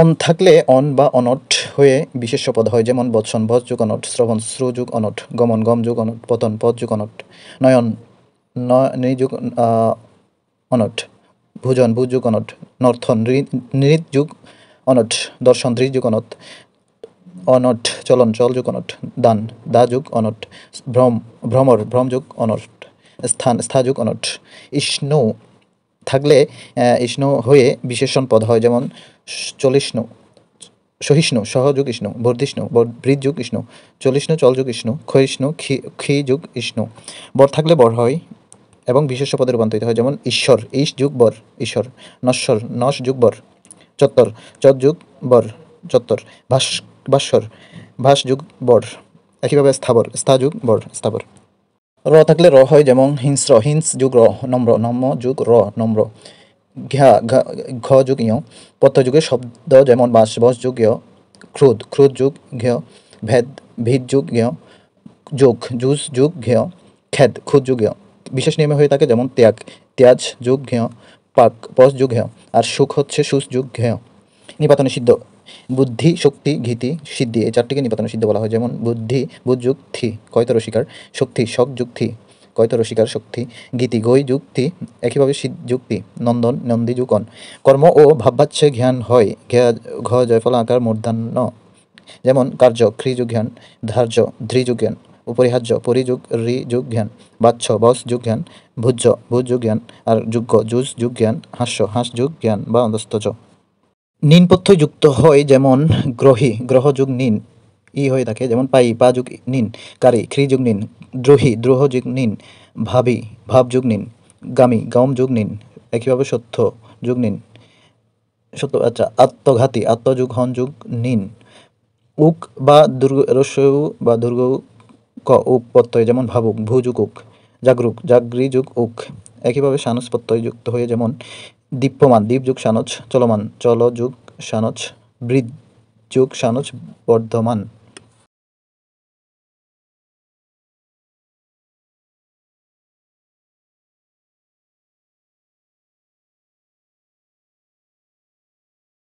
On থাকলে on বা অনট হয়ে বিশেষ্য পদ হয়, যেমন বৎসন বৎ যুগ অনট, শ্রবণ শ্রু যুগ অনট, গমন গম যুগ অনট, পতন পদ যুগ অনট, নয়ন নি যুগ অনট, ভোজন ভুজ যুগ অনট, নর্থন নৃত যুগ অনট, দর্শন দৃশ যুগ অনট, অনট চলন চল যুগ অনট, দান দা যুগ অনট, ভ্রম ভ্রমর ভ্রম যুগ অনট, স্থান স্থা যুগ অনট। ইষ্ণু থাকলে ইষ্ণু হয়ে বিশেষণ পদ হয়, যেমন চলিষ্ণু সহিষ্ণু সহ যুগ ইষ্ণু, বর্ধিষ্ণু বৃদ্ধ যুগ ইষ্ণু, চলিষ্ণু চল যুগ ইষ্ণু, ক্ষয়িষ্ণু ক্ষি যুগ ইষ্ণু। বর থাকলে বর হয় এবং বিশেষ্য পদে রূপান্তরিত হয়, যেমন ঈশ্বর ইশ যুগ বর ঈশ্বর, নশ্বর নশ যুগ বর, চত্বর চত যুগ বর চত্বর, ভাস্বর ভাস যুগ বর। একইভাবে স্থাবর স্থা যুগ বর স্থাবর। র থাকলে র হয়, যেমন হিংস্র হিংস যুগ র নম্র নম্র যুগ র নম্র, ঘা ঘ যুগ ইয়। প্রত্যয় যুগের শব্দ, যেমন বাস বস যুগ ইয়, ক্রোধ ক্রোধ যুগ ঘেয়, ভেদ ভিদ যুগ ঘেয়, যোগ জুস যুগ ঘেয়, খেদ খুদ যুগ ঘেয়। বিশেষ নিয়মে হয়ে থাকে, যেমন ত্যাগ ত্যাজ যুগ ঘেয়, পাক পস যুগ ঘেয়, আর সুখ হচ্ছে সুস যুগ ঘেয়। নিপাতনে সিদ্ধ বুদ্ধি শক্তি ঘিতি সিদ্ধি, এই চারটিকে নিপাতনে সিদ্ধ বলা হয়, যেমন বুদ্ধি বুধ যুগ থি কয়তর শিকার, শক্তি শক যুগ থি কয়তর শিকার শক্তি, গীতি গই যুগ থি একইভাবে সিদ্ধ যুক্তি, নন্দন নন্দী যুগ অন। কর্ম ও ভাববাচ্যে জ্ঞান হয় ঘ জয়ফল আকার মূর্ধান্য, যেমন কার্য ক্রি যুগ জ্ঞান, ধার্য ধৃ যুগ জ্ঞান, অপরিহার্য পরি যুগ রি যুগ জ্ঞান, বাচ্য বস যুগ জ্ঞান, ভুজ্য ভুজ যুগ জ্ঞান, আর যুগ্য জুজ যুগ জ্ঞান, হাস্য হাস যুগ জ্ঞান বা অন্তস্তজ। নিন প্রত্যয় যুক্ত হয়, যেমন গ্রহী গ্রহ যুগ নিন ই হয়ে থাকে, যেমন পাই পা যুগ নিন, কারি খ্রি যুগ নিন, দ্রোহী দ্রোহ যুগ নিন, ভাবি ভাব যুগ নিন, গামী গম যুগ নিন। একইভাবে সত্য যুগ নিন সত্য আচ্ছা, আত্মঘাতী আত্মযুগ হন যুগ নিন। উক বা দুর্গ রস্যউ বা দুর্গ ক উক প্রত্যয়, যেমন ভাবুক ভু যুগ উক, জাগরুক জাগরি যুগ উক। একইভাবে সানস প্রত্যয় যুক্ত হয়ে, যেমন দীপ্যমান দীপ যুগ সানচ, চলমান চল যুগ সানচ, বৃদ্ধ যুগ সানচ, বর্ধমান।